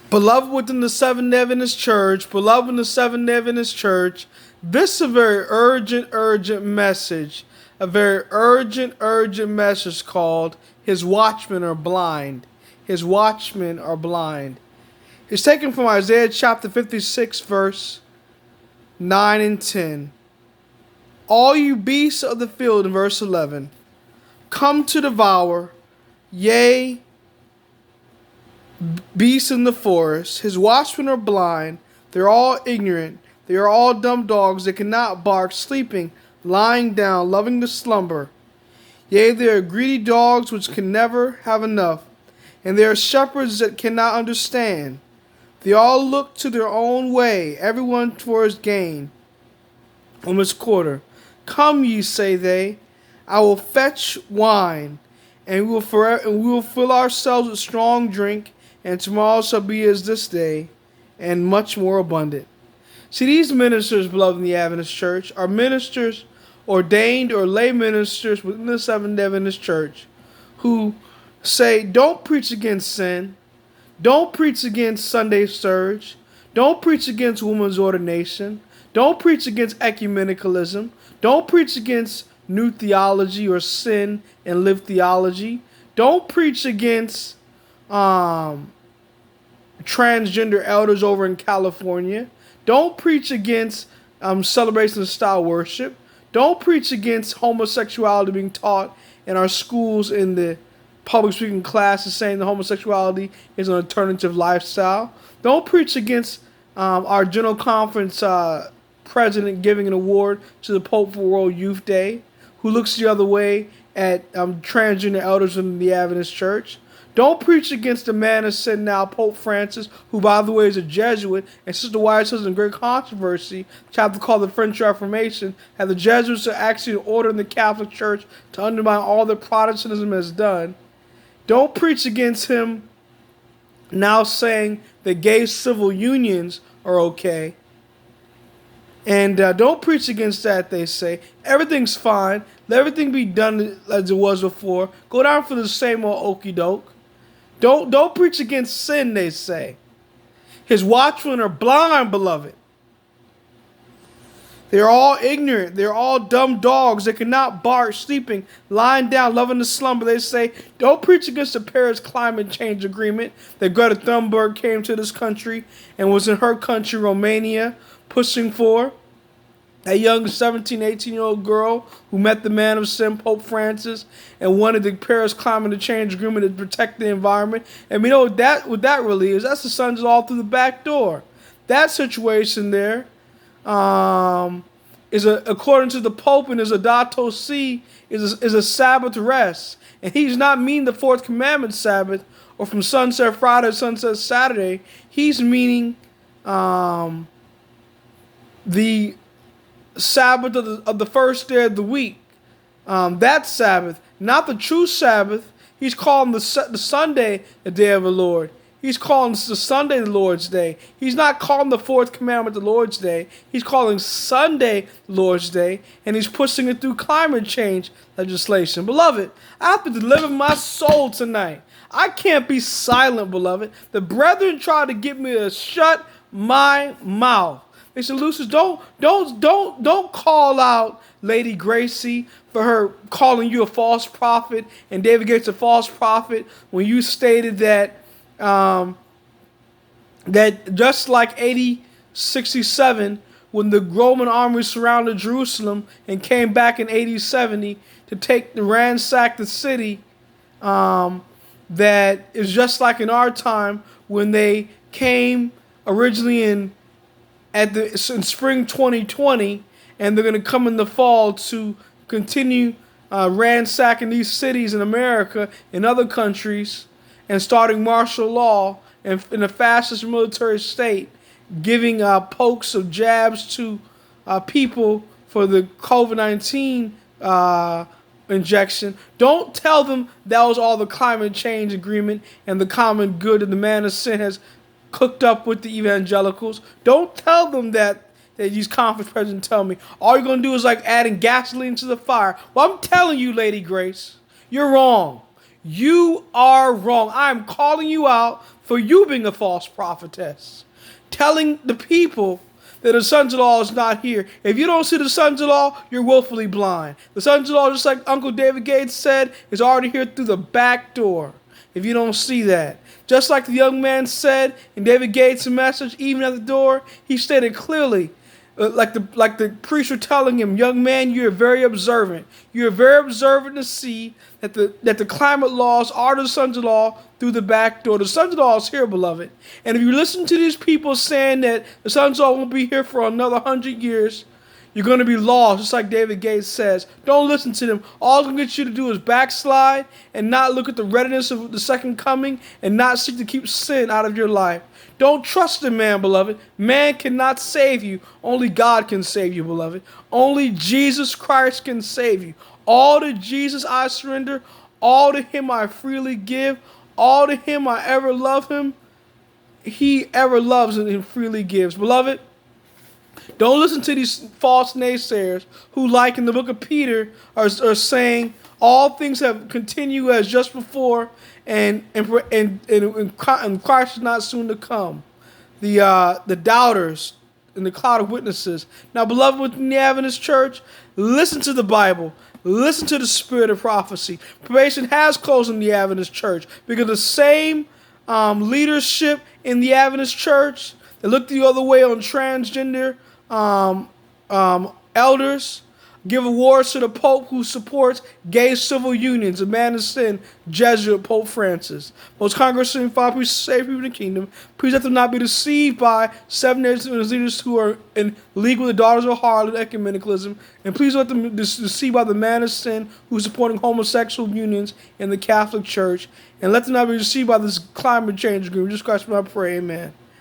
Beloved within the Seventh-day Adventist Church, beloved in the Seventh-day Adventist Church, this is a very urgent message. A very urgent message called His Watchmen Are Blind. His Watchmen Are Blind. It's taken from Isaiah chapter 56, verse 9 and 10. All you beasts of the field, in verse 11, come to devour, yea, beasts in the forest. His watchmen are blind. They're all ignorant. They are all dumb dogs. They cannot bark, sleeping, lying down, loving to slumber. Yea, they are greedy dogs which can never have enough. And they are shepherds that cannot understand. They all look to their own way, everyone for his gain. On his quarter. Come ye, say they, I will fetch wine, and we will fill ourselves with strong drink, and tomorrow shall be as this day, and much more abundant. See, these ministers, beloved in the Adventist Church, are ministers, ordained or lay ministers within the Seventh-day Adventist Church, who say, don't preach against sin, don't preach against Sunday surge, don't preach against women's ordination, don't preach against ecumenicalism, don't preach against new theology or sin and live theology, don't preach against transgender elders over in California. Don't preach against celebration of style worship. Don't preach against homosexuality being taught in our schools in the public speaking classes, saying that homosexuality is an alternative lifestyle. Don't preach against our General Conference president giving an award to the Pope for World Youth Day, who looks the other way at transgender elders in the Adventist Church. Don't preach against the man of sin now, Pope Francis, who, by the way, is a Jesuit, and Sister White says in great controversy, chapter called the French Reformation, how the Jesuits are actually an order in the Catholic Church to undermine all that Protestantism has done. Don't preach against him now saying that gay civil unions are okay. And don't preach against that, they say. Everything's fine. Let everything be done as it was before. Go down for the same old okie doke. Don't preach against sin, they say. His watchmen are blind, beloved. They're all ignorant. They're all dumb dogs. They cannot bark, sleeping, lying down, loving to slumber. They say, don't preach against the Paris climate change agreement that Greta Thunberg came to this country and was in her country, Romania, pushing for. That young 17, 18-year-old girl who met the man of sin, Pope Francis, and wanted the Paris Climate Change Agreement to protect the environment. And we know what that really is. That's the sun's all through the back door. That situation there is according to the Pope and his Laudato Si, is a Sabbath rest. And he's not meaning the fourth commandment Sabbath or from sunset Friday to sunset Saturday. He's meaning the Sabbath of the first day of the week. That Sabbath, not the true Sabbath. He's calling the Sunday the day of the Lord. He's calling the Sunday the Lord's Day. He's not calling the fourth commandment the Lord's Day. He's calling Sunday the Lord's Day, and he's pushing it through climate change legislation. Beloved, I have to deliver my soul tonight. I can't be silent, beloved. The brethren tried to get me to shut my mouth. They said, Lucius, don't call out Lady Gracie for her calling you a false prophet and David Gates a false prophet when you stated that that just like 80-67, when the Roman army surrounded Jerusalem and came back in 80-70 to ransack the city, that is just like in our time when they came originally in spring 2020, and they're going to come in the fall to continue ransacking these cities in America and other countries and starting martial law and in a fascist military state, giving pokes of jabs to people for the COVID-19 injection. Don't tell them that was all the climate change agreement and the common good that the man of sin has cooked up with the evangelicals. Don't tell them that these conference presidents tell me. All you're going to do is like adding gasoline to the fire. Well, I'm telling you, Lady Grace, you're wrong. You are wrong. I'm calling you out for you being a false prophetess. Telling the people that the sons-in-law is not here. If you don't see the sons-in-law, you're willfully blind. The sons-in-law, just like Uncle David Gates said, is already here through the back door. If you don't see that. Just like the young man said in David Gates' message, even at the door, he stated clearly, like the priest were telling him, young man, you're very observant. You're very observant to see that the climate laws are the sons-in-law through the back door. The sons-in-law is here, beloved. And if you listen to these people saying that the sons-in-law won't be here for another 100 years, you're going to be lost, just like David Gates says. Don't listen to them. All it's going to get you to do is backslide and not look at the readiness of the second coming and not seek to keep sin out of your life. Don't trust in man, beloved. Man cannot save you. Only God can save you, beloved. Only Jesus Christ can save you. All to Jesus I surrender. All to him I freely give. All to him I ever love him. He ever loves and freely gives. Beloved, don't listen to these false naysayers who, like in the book of Peter, are saying all things have continued as just before, and Christ is not soon to come. The doubters and the cloud of witnesses. Now, beloved, within the Adventist Church, listen to the Bible. Listen to the spirit of prophecy. Probation has closed in the Adventist Church because the same leadership in the Adventist Church that looked the other way on transgender elders give awards to the Pope who supports gay civil unions, a man of sin, Jesuit Pope Francis. Most Congress and Father, priests, save people in the kingdom. Please let them not be deceived by 7 leaders who are in league with the daughters of harlot, ecumenicalism. And please let them be deceived by the man of sin who is supporting homosexual unions in the Catholic Church. And let them not be deceived by this climate change agreement. Jesus Christ, I pray, amen.